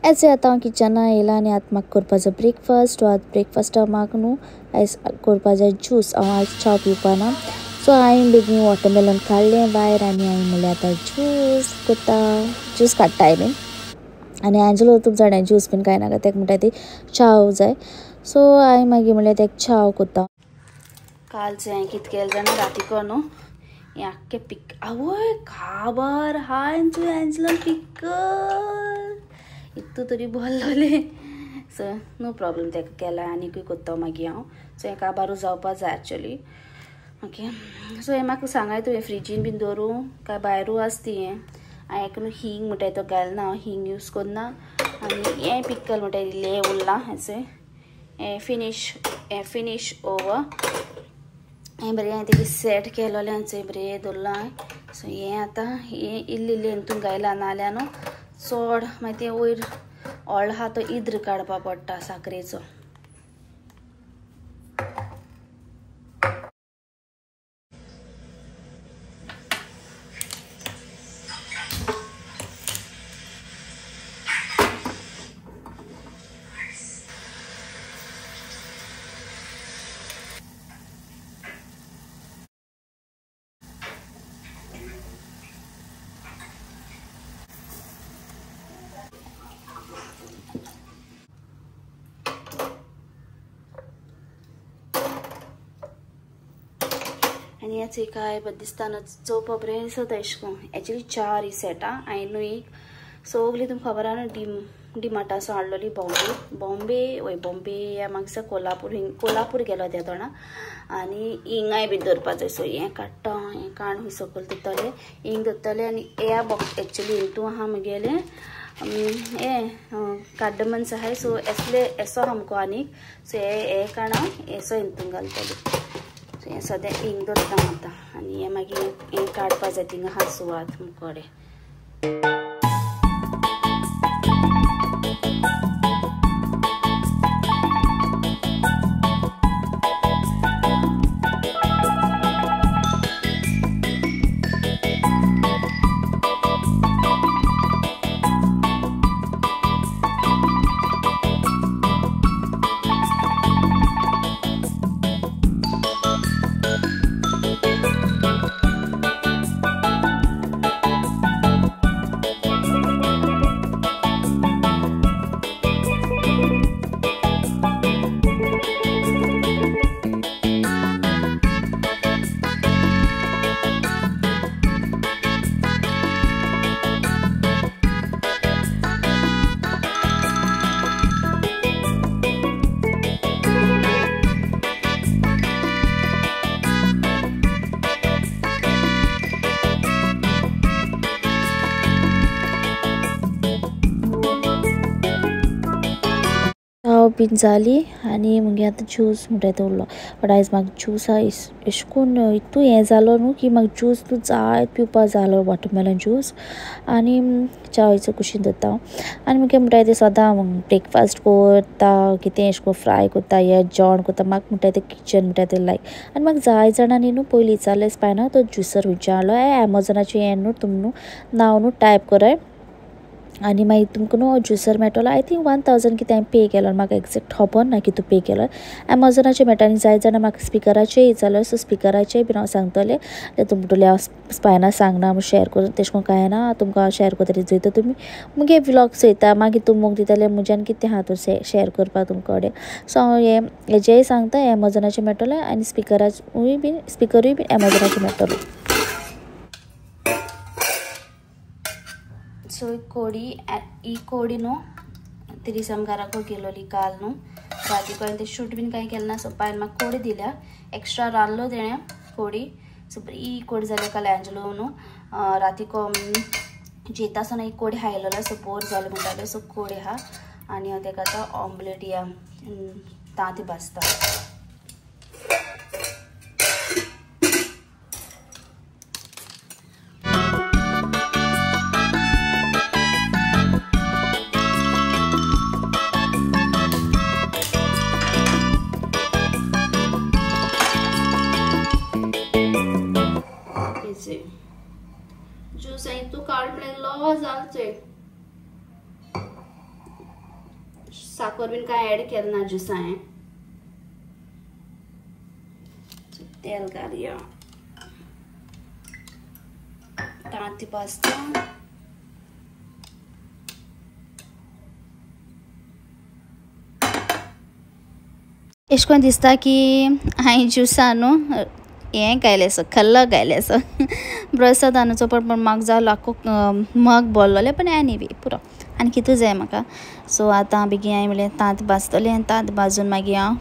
ऐसे आता हांव किचना येयला आनी आतां म्हाका करपाचो ब्रेकफास्ट. आतां ब्रेकफास्टाक म्हाका न्हू आयज करपाचो ज्यूस. हांव आयज च्या पिवपाना, सो हांवें बेगीन वॉटरमेलन काडलें भायर आनी हांवें म्हणलें आतां ज्यूस काडटा आय आनी एंजलो तुका जाणा ज्यूस बीन कांय नाका, तेका म्हणटा ती चाव जाय. सो हांवें मागीर म्हणलें तेका चाव कोत्ता. कालचें हांवें कितें केलें जाणा रातीको न्हू हें आख्खें आवय काबार हांवें एंजलान पिकल इतू तरी बोल्लोलें. सो नो प्रॉब्लम तेका केला आनीकूय कोत्ता मागीर हांव. सो हें काबारू जावपा जाय एक्चुअली. ओके, सो हें म्हाका सांगाय तुवें फ्रिजीन बीन दवरूं काय भायरूं आसता हें. हांवें एक न्हू हींग म्हणटाय तो घालना, हांव हींग यूज करना. आनी हें पिकल म्हणटाय इल्लें उरलां हेचें. हें फिनीश ओवर. हें बरें हांवें तेगे सेट केलोलें हांवें बरें दवरलां हांवें. सो हें आतां हें इल्लें हितून घायला नाल्यार न्हू चड मागीर तें वयर व्हडलो आहा तो इद्र काडपा पडटा साकरेचो. आनी हेच एक हांवें बरें दिसता चोवपा बरें दिसता एशें कोन्न. एक्चुअली 4 ही सेटां हांवें न्हू एक सगलीं तुमकां खबर आहा न्हू डिमार्टासून हाडलोली बॉम्बे या म्हाका दिसता कोल्हापूर गेलो त्या तोंडा. आनी हिंगाय बी दवरपा जाय. सो हें काडटा, हें काडून सकयल दवरतलें, हिंग दवरतलें. आनी ह्या बॉक्स एक्चुअली हितू आहा म्हगेलें हें कार्डमन्स आहाय. सो एसो हमको आनीक. सो हे काणा एसो हितून घालतलें. सो हें सद्या हिंग दवरता आतां. आनी हें मागीर हें काडपा जाय थिंगा आहा सुवात मुकोडे. बीन जाली आनी मुगे आतां ज्यूस म्हणटाय तो उरलो. बट आयज म्हाका ज्यूसा एश कोन्न इतू हें जालो न्हू की म्हाका ज्यूस तूं जाय पिवपा जालो वॉटरमेलन ज्यूस. आनी चावेचो कुशीन दवरता हांव. आनी मुगे म्हणटाय ते सदां ब्रेकफास्ट करता कितें एश कोन्न फ्राय करता या जेवण करता म्हाका म्हणटाय ते किचन म्हणटाय ते लायक. आनी म्हाका जाय जाणांनी न्हू पयलीं विचारलें पायना तो ज्युसर खंयचे हाडलो. एमेझॉनाचेर हें न्हू तुमी न्हू नांव न्हू टायप कराय आनी मागीर तुमकां न्हू ज्युसर मेळटलो. आय थिंक 1000 कितें हांवें पे केलो, म्हाका एक्जेक्ट खबर ना कितू पे केलो. एमेझॉनाचेर मेळटा. आनी जाय जाल्यार म्हाका स्पिकराचेर विचारलो. सो स्पिकराचेर बीन हांव सांगतलें ते तुमटले हांव स्पायना सांगना शेअर करून तेश कोन्न कांय ना. तुमकां शेअर करतलें जयता तुमी मुगे व्लॉग चोयता मागीर तुमी मोग दितलें म्हज्यान कितें आहा तर शेअर करपा तुमचे कडेन. सो हांव हेजेय सांगता एमेझॉनाचेर मेळटलो आनी स्पिकरूय बीन एमेझॉनाचेर मेळटलो. सो ई कोडी न्हू तिरिसमगाराको गेलोली काल न्हू रातीको हांवें ते शूट बीन कांय केलें ना. सो पायन म्हाका कोडी दिल्या एक्स्ट्रा रांदलो तेणें कोडी. सो बरी कोडी जाली काल एंजलो न्हू रातीको जेता आसतना एक कोडी हायलोला. सो बोर जालें म्हणटाले. सो कोडी आहा आनी हांव तेका आतां ऑमलेट या तांती भाजता. साखर बीन काय ऍड केलं ना ज्यूस आहे तेल घालया तांती पास्ता एशकोन दिसता की हांवें ज्युसा न्हू हें गायलें खल्ल गायलें ब्रसात आनुचो पण म्हाका जालो आख्खो मग बोल्लोलें पण एनीवे पुरो आनी कितू जाय म्हाका सो आतां बेगीन हांवें म्हणलें तांत भाजतलें आनी तांत भाजून मागीर हांव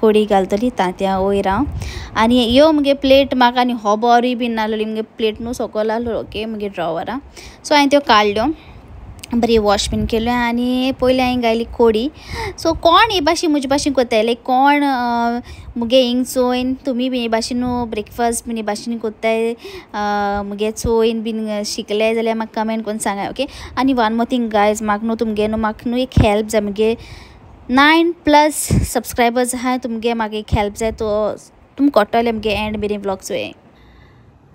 कोडी घालतली तांत्या वयर हांव आनी ह्यो मुगे प्लेट म्हाका आनी होबरूय बीन नासलोली मुगे प्लेट न्हू सकयल आहलो ओके मुगे ड्रॉवरां सो हांवें त्यो काडल्यो बरी वॉश बीन केल्यो आनी पयलीं हांवें घायली कोडी सो कोण हे भाशेन म्हजे भाशेन कोत्ताय लायक कोण मुगे हिंग चोयन तुमी बी हे भाशेन न्हू ब्रेकफास्ट बीन हे भाशेन कोत्ताय मुगे चोयन बीन शिकले जाल्यार म्हाका कमेंट करून सांगाय ओके आनी वन मोर थिंग गायज म्हाका न्हू एक हेल्प जाय मुगे 9+ सब्सक्रायबर्स आहाय तुमगे म्हाका एक हेल्प जाय तो तुम कोट्टोले मुगे एंड मेरे व्लॉग चोय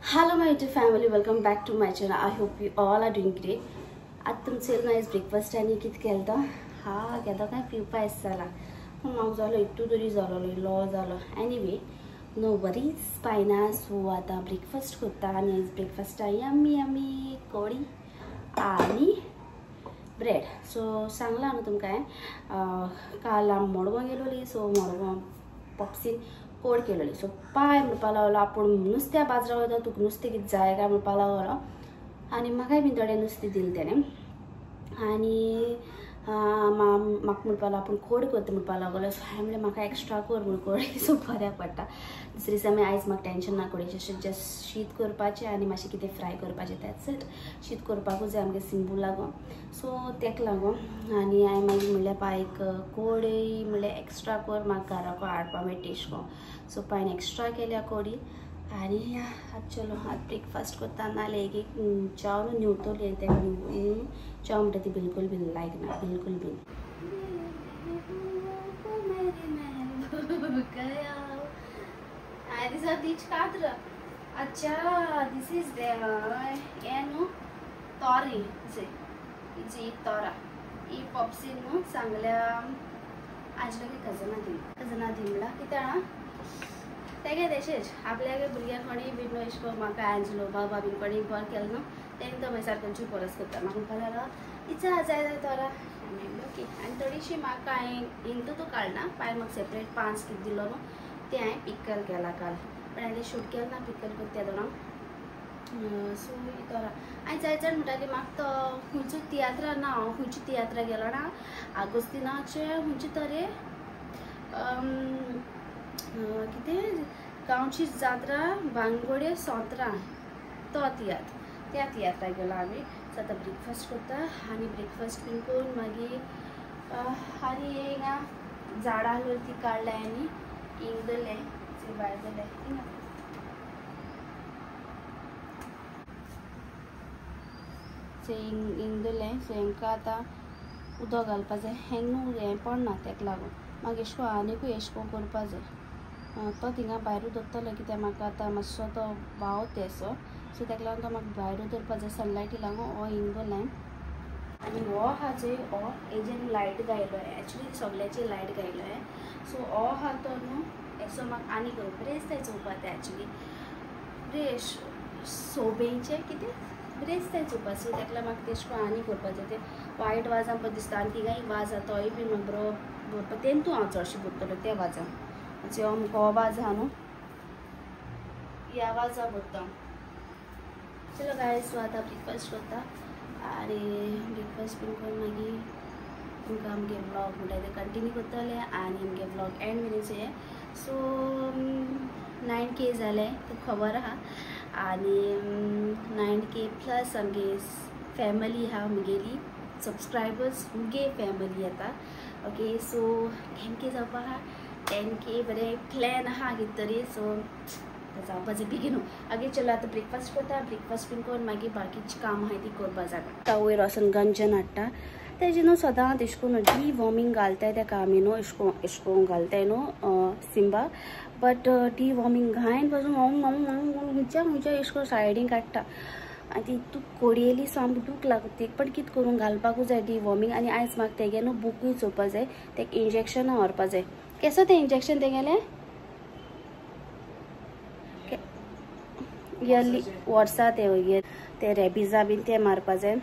Hello my YouTube family, welcome back to my channel. I hope you all are doing great. आज तुमचे नाइस ब्रेकफास्ट आनी कितें केलो हा केलो काय पिवपा जाला म्हाका जालो एकटू तरी जालो लो जालो एनीवे नो वरीज पायना सो आतां ब्रेकफास्ट करता आनी आयज ब्रेकफास्टा यम्मी कोडी आनी ब्रेड सो सांगला न्हू तुमकां काल आमी मडगांव गेलोली सो मडगांव पॉप्सीन कोड केलोली सो पाय म्हणपा लागलो आपूण नुस्त्या बाजरा वयता तुका नुस्तें कितें जाय काय म्हणपा लागलो आनी म्हाकाय बीन थोडें नुस्तें दिलें तेणें आनी म्हाका म्हणपा लागलो आपूण कोड करता म्हणपा लागलो सो हांवें म्हणलें म्हाका एक्स्ट्रा कर म्हूण कोडी सो बऱ्याक पडटा दुसरे दिसा आयज म्हाका टेंशन ना कोडीचें जस्ट शीत करपाचें आनी मातशें कितें फ्राय करपाचें दॅट्स इट शीत करपाकूच जाय आमगे सिंबू लागून सो तेका लागून आनी हांवें मागीर म्हणलें पायक कोडी म्हणलें एक्स्ट्रा कर म्हाका घराको हाडपा मेळटा तेशको सो पायन एक्स्ट्रा केल्या कोडी आनी चलो आज ब्रेकफास्ट करता नाल्यार एक चाव न्हू न्हिवतली तेका चाव म्हणटा ती बिलकुल बीन लायक ना बिलकुल बीन अच्छा दिस इज हें न्हू तोरी जी तोरा ही पॉप्सीन न्हू सांगल्या आजलोगे खजना दी म्हणला कित्या तेगे तेशेंच आपल्यागे भुरग्यां कोणी बीन न्हू एशको म्हाका आंजलो बाबा बीन कोणी बरें केलो न्हू तेंकां तो मागीर सारको परस करता म्हाका म्हणपा लागलो इच्छा जाय जाय तोरा ओके आनी थोडीशी म्हाका हांवें हिंग तूं काडना पाय म्हाका सेपरेट 5 कितें दिलो न्हू ते हांवें पिकल केला काल पण हांवें शूट केलो ना पिकल करता त्या दोनांक सो तोरा हांवें जाय जाय म्हणटाली म्हाका तो खंयचो तियात्रा ना हांव खंयची तियात्रा गेलो ना आगोस्तिनाचे खंयचे तरी कितें गांवची जात्रा बांगोडे सोंतरा तो त्या तियात्रा गेलो आमी सो आतां ब्रेकफास्ट करता आनी ब्रेकफास्ट बीन करून मागीर आनी हिंगा झाडां आसली ती काडल्या आनी हिंग दवरलें भायर दवरलें हिंग दवरलें सो हेंकां आतां उदक घालपा जाय हेंग न्हू हें पडना तेका लागून मागीर एशको आनीकूय एशको करपा जाय तो थिंगा भायर दवरतलो कित्याक म्हाका आतां मातसो तो भाव तेसो सो तेका लागून तो म्हाका भायर दवरपा जाय सनलायटी लागून हो हिंग दवरलें आनी हो आहा चोय हो हेजेर लायट घायलो एक्चुली सगल्याची लायट घायलो सो हो आहा तो न्हू एसो म्हाका आनी करप बरें दिसता चोवपा तें एक्चुली फ्रेश सोबेंचें कितें बरें दिसता चोवपा सो तेका लागून म्हाका तेशको आनी करपा जाय तें वायट वाजां पळय दिसता आनी थिंगाय वाज आहा तोय बीन म्हाका बरो भरपा तेंतू हांव चडशें भरतलो त्या वाजान हो वाज आहा न्हू ह्या वाजा भरता चलो गायज सो आतां ब्रेकफास्ट करता आनी ब्रेकफास्ट बीन करून मागीर तुमकां आमगे व्लॉग म्हणटा ते कंटिन्यू करतले आनी आमगे व्लॉग एंड मेरेन सो 9K जाले तुका खबर आहा आनी 9K प्लस आमगे फॅमिली आहा मुगेली सबस्क्रायबर्स मुगे फॅमिली आतां ओके सो 10K जावपा आहा 10K बरें प्लॅन आहा कितें तरी सो जावपाचें बेगीनू आगे चलो आतां ब्रेकफास्ट करता ब्रेकफास्ट बीन करून मागीर बाकीची काम आहाय ती करपा जाता वयर वचून गंजन हाडटा तेजे न्हू सदां तेश कोन्न डी वॉर्मिंग घालताय तेका आमी न्हू एशको घालताय न्हू सिंबा बट डी वॉर्मिंग घायन पासून खंयच्या एशको सायडीन काडटा आनी ती तूं कोडयेली सामकी दूख लागता पण कितें करूंक घालपाकूच जाय डिवॉर्मिंग आनी आयज म्हाका तेगे न्हू बुकूय चोवपा जाय तेका इंजेक्शनां व्हरपा जाय केसो तें इंजेक्शन तेगेलें इयरली वर्सा ते रेबिजा बीन ते मारपा जाय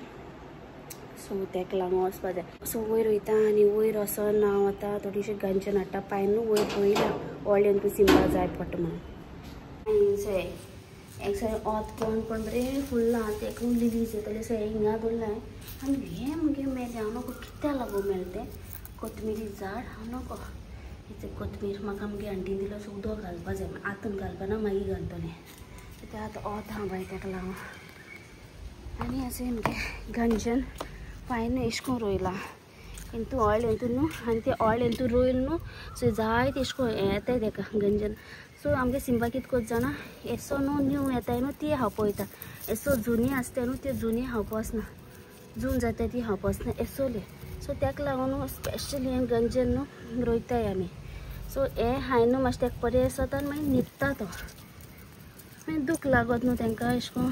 सो तेका लागून वचपा जाय सो वयर वयता आनी वयर वचोन हांव आतां थोडीशी गंजन हाडटा पांय न्हू वयर पयल्या व्हडलें तूं सिंपल जाय पडटा म्हणून एक ओत कोण पण बरें फुल्लां तेका लिलीज येतले सो हिंगा दवरलां आनी हें मुगे मेलें हांव नको कित्या लागून मेलें तें कोथमिरी झाड हांव नको कोथमीर म्हाका मुगे आंटीन दिलो सो उदक घालपा जाय आतां घालपाना मागीर घालतलें ते आतां ओत हांव बाय तेका लागून आनी अशें मुगे गंजन पायन एशकोन रोयलां इंतू ऑयल इंतू न्हू आनी ते ऑयल इंतू रोयल न्हू सो जायते एशकोन येताय तेका गंजन सो आमगे सिंबा कितें कोत जाणा एसो न्हू न्यू येताय न्हू ती हांव पळयता एसो जुनी आसता न्हू त्यो जुनी हांव वचना जून जाता ती हांव वचना एसोले सो तेका लागून स्पेशली हें गंजन न्हू रोयताय आमी सो हें हांवें न्हू मातशें तेका बरें जाता आनी मागीर न्हिदता तो मागीर दूख लागत न्हू तेंकां एशकोन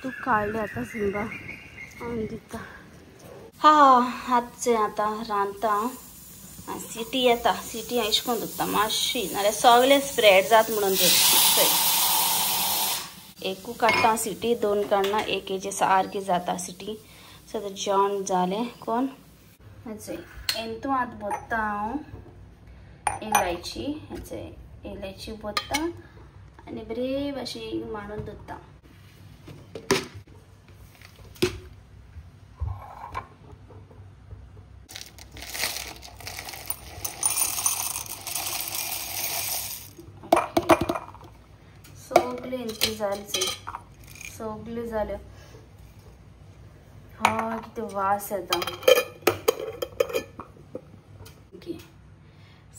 तू काडले आतां सिंबा आनी दिता आतां आतां रांदता हांव सिटी येता सिटी एश कोन्न धुता मातशी नाल्यार सगळें स्प्रेड जाता म्हणून एकू काडटा सिटी दोन काडना एक हेजे सारकी जाता सिटी सो आतां जेवण जालें कोण हेंतू आतां बोत्ता हांव इलायची बोत्ता आनी बरे भाशेन मांडून दवरता सगळें इंतू जालें सगळें जालें कितें वास येता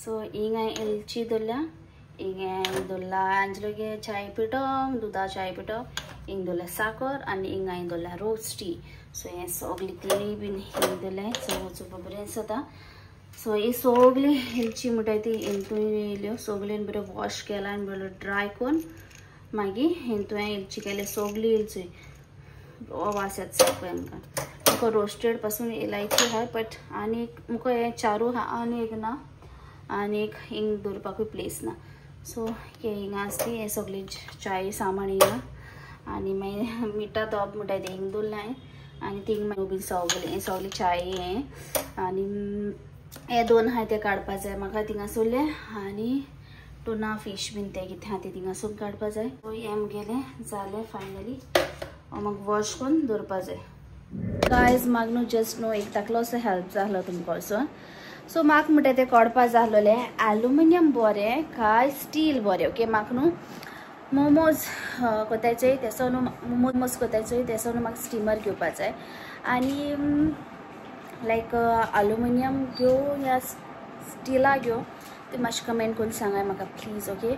सो हिंग हांवें एलची दवरल्या हिंग हांवें दवरला आंजलोगे चाय पिठो दुदा चाय पिठो हिंग दवरल्या साकर आनी हिंग हांवें दवरल्या रोज टी सो हें सगळें तिनूय बीन हिंग दवरलें चोवपा बरें जाता सो ही सगळी एलची म्हणटाय ती हिंतून येयल्यो सगळें बरें वॉश केला आनी बरें ड्राय करून मागीर हिंतू हांवें एलची केले सगळी एलची वास येता सारको हेंकां मुको रोस्टेड पासून इलायची आहा बट आनी मुको हें चारू आहा आनी एक ना आनी एक हिंग दवरपाकूय प्लेस ना सो हे हिंगा आसली हे सगळी चाय सामान हिंगा आनी मागीर मिठा तोप म्हणटाय ते हिंग दवरलें हांवें आनी थिंग मागीर बीन सगळी चाय हें आनी हे दोन आहाय ते काडपा जाय म्हाका थिंगा सोडले आनी टुना फिश बीन ते कितें आहा ते थिंगा सोन काडपा जाय सो हें मुगेलें जालें फायनली म्हाका वॉश करून दवरपा जाय गायज म्हाका न्हू जस्ट न्हू एक धाकलो असो हेल्प जालो तुमकां असो सो म्हाका म्हणटा तें काडपा जाहलोलें एल्युमिनियम बरें काय स्टील बरें ओके म्हाका न्हू मोमोज कोतायचोय तेसो न्हू मोमोज कोतायचोय तेसो न्हू म्हाका स्टिमर घेवपा जाय आनी लायक एल्युमिनियम घेवं या स्टिला घेवं ते मातशें कमेंट करून सांगाय म्हाका प्लीज ओके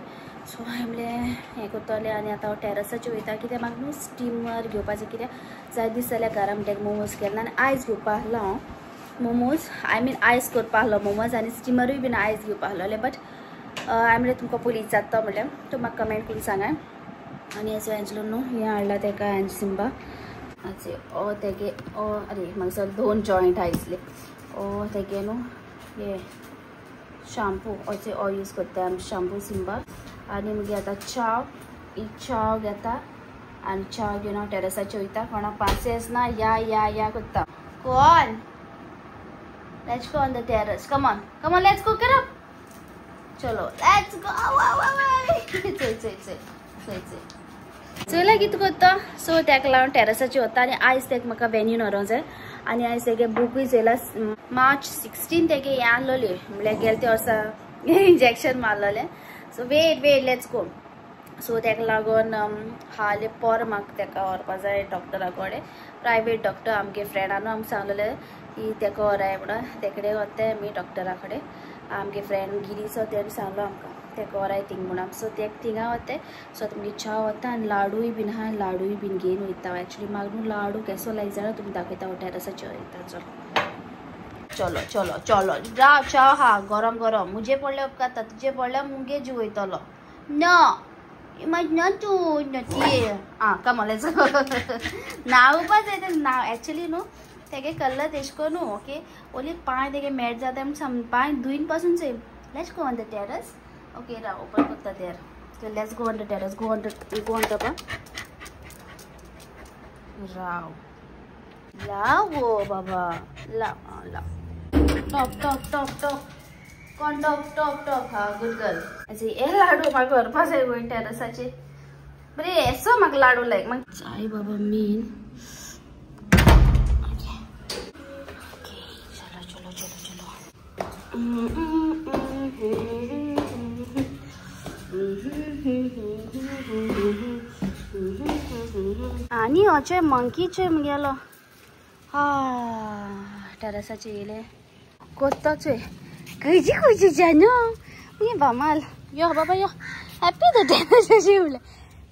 सो हांवें हें कोत्तोलें आनी आतां हांव टॅरसाचेर वयता कित्याक म्हाका न्हू स्टिमर घेवपाचें कित्याक जाय दीस जाल्यार घरा म्हणटा मोमोज केन्ना आनी आयज घेवपा आहलो हांव मोमोज आय मीन आयज करपा आहलो मोमोज आनी स्टिमरूय बीन आयज घेवपा आहलोलें बट हांवें म्हणलें तुमकां पयलीं जाता म्हणलें तो म्हाका कमेंट करून सांगाय आनी एजो एंजलो न्हू हें हाडला तेका एंज सिंबा आचे तेगे अरे म्हाका दोन जॉयंट आयसले तेगे न्हू हे शॅम्पू अशें यूज करता आमी शॅम्पू सिंबा आनी मागीर आतां चाव घेता आनी चाव घेवन हांव टॅरसाचेर वयता कोणा पासेस ना या करता कोण let's go on the terrace come on let's go get up चलो लेट्स गो चला कितें करता सो तेका लागून टॅरसाचेर वता आनी आयज तेका म्हाका वेन्यून व्हरोंक जाय आनी आयज तेगे बुकूय येयला मार्च 16 तेगे हें आहलोली म्हणल्यार गेले ते वर्सा इंजेक्शन मारलोलें so wait let's go so तेका लागून हाले पर म्हाका तेका व्हरपा जाय डॉक्टरा कडेन प्रायवेट डॉक्टर आमगे फ्रेंडान आमकां सांगलेलें की तेका व्हराय म्हणून तेकडेन वताय आमी डॉक्टरा कडेन आमगे फ्रेंड गिरी सो तेणें सांगलो आमकां तेका व्हराय थिंग म्हणून सो तेका थिंगा वताय सो आतां मागीर च्या वता आनी लाडूय बीन आहा लाडूय बीन घेवन वयता एक्चुअली म्हाका न्हू लाडू केसो लायक जाणा तुमी दाखयता हांव टॅरसाचेर वयता चलो च्या हा गरम मुजे पडले उपकारता तुजे पडल्या मुगे जीव वयतलो न Come on, let's go. Now, now actually no. Take color teskono, okay? Only pine they made them some pine doing person say. Let's go on the terrace. Okay, now open put there. So let's go on the terrace. Go on the Rao. La baba. La. Top. Con top. Ha, good girl. I say, ladu my purpose I going terrace ache. But so mag ladu like mag chai baba mean. Ani ache monkey che mgelo. Terrace ache kotta che. Kuji jano. Ni bamal. Yo baba yo. Happy the terrace ache ule.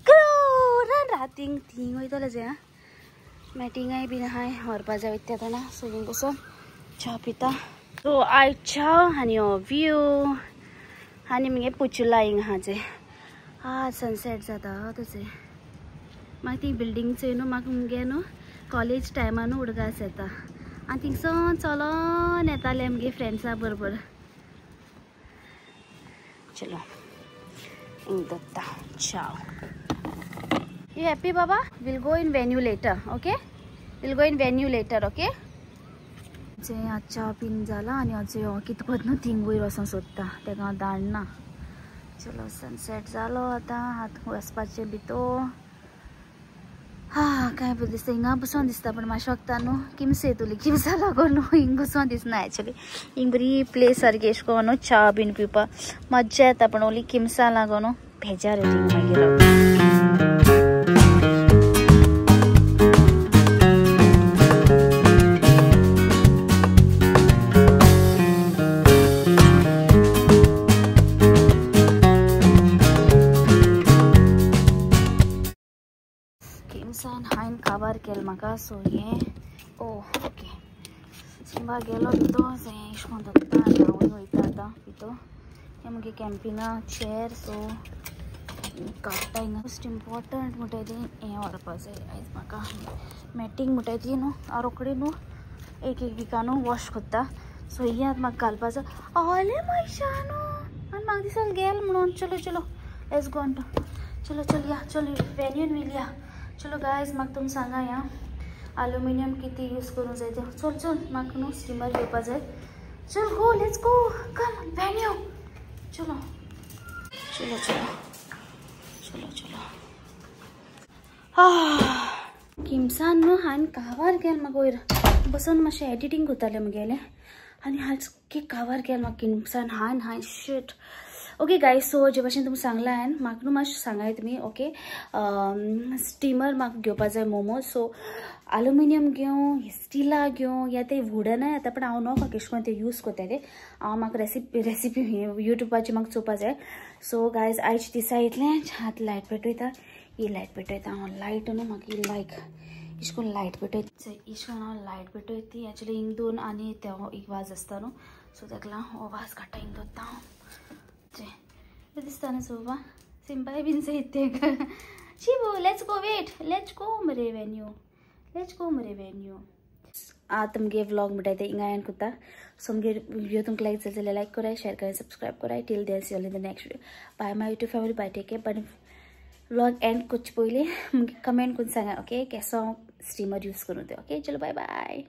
Crow ran rating oi to le ja. Meeting ai bina hai और बाजा इत्या था ना sowing को सो चापिता तो आई चाव हनियो view Honey मिंगे पुचुलाइंग हाँ जे sunset ज़्यादा तो से माती बिल्डिंग से नो माक मुंगे नो कॉलेज टाइम आनो उड़गा से था अंतिम सो चलो नेता ले मुंगे फ्रेंड्स आ बरबर चलो इन दत्ता चाव You happy, Baba? We'll go in venue later, okay? We'll go in venue later, okay? जे अच्छा पिन जाला आणि अजे कितपत न थिंगोई रसन सोदता तेका दाडना चलो सनसेट जालो आता हात वचपाचे भितो काय दिसता हिंगा बसोन दिसता पण म्हाका शकता न्हू किमसे तुली किमसा लागोन न्हू हिंग बसोन दिसना एक्चुअली हिंग बरी प्लेस सारकी अशें करून न्हू च्या बीन पिवपा मज्जा येता पण ओली किमसा लागोन न्हू भेजार येता हिंग मागीर किमसान हाइन कवर केल म्हाका सो ये ओके सिंबा गेलो भितो जे इश्कोन दत्ता हांव वयता आतां भितो हे मुगे कॅम्पिंगा चेर सो काडटा हिंगा मोस्ट इम्पॉर्टंट म्हणटाय ती हें व्हरपा जाय आयज म्हाका मॅटींग म्हणटाय ती न्हू हांव रोखडी न्हू एक विका न्हू वॉश कोत्ता सो ही आतां म्हाका घालपाचो आले मैशा न्हू आनी म्हाका दिसलें गेल म्हणून चलो लेट्स गो ऑन चलो या चल वेन्यून विलया चलो गाइस म्हाका तुम सांगा या एल्युमिनियम किती यूज करूं जाय ते चल म्हाका न्हू स्टीमर घेवपा जाय चल go let's go come venue चलो किमसान न्हू हांवें कावार केलें म्हाका वयर बसून मातशें एडिटींग कोत्तालें म्हगेलें आनी हांवें सारकें कावार केलें म्हाका किमसान हांवें शीट ओके गाइस सो जे भाशेन तुमकां सांगलां हांवें म्हाका न्हू मातशें सांगाय तुमी ओके स्टीमर म्हाका घेवपा जाय मोमोज सो एल्युमिनियम घेवं स्टिला घेवं या ते वुडनाय येता पण हांव नॉका कशें करून ते यूज कोत्ता ते हांव म्हाका रेसिपी युट्यूबाची म्हाका चोवपा जाय सो गाइस आयज दिसा इतलें हात लायट पेटयता ही लायट पेटयता हांव लायट न्हू म्हाका ही लायक इश कोन्न लायट पेटयता इश कोन्न हांव लायट पेटयता एक्चुअली हिंग दोन आनी ते एक वाज आसता न्हू सो ताका लागून हो वाज काडटा हिंग दवरता हांव दिसता ना सोबा सिंपाय बीन ते शिवो लेट्स गो मरे वेन्यू तुमगे व्लॉग म्हणटाय ते हिंगा एंड कोत्ता सो मुगे व्हिडिओ तुमकां लायक जाय जाल्यार लायक कराय शेअर कराय सब्सक्राइब कराय till then see you in the next video bye my YouTube family bye take care but vlog end करचे पयलीं मुगे कमेंट करून सांगा ओके केसो स्टीमर यूज करूं ते ओके चलो बाय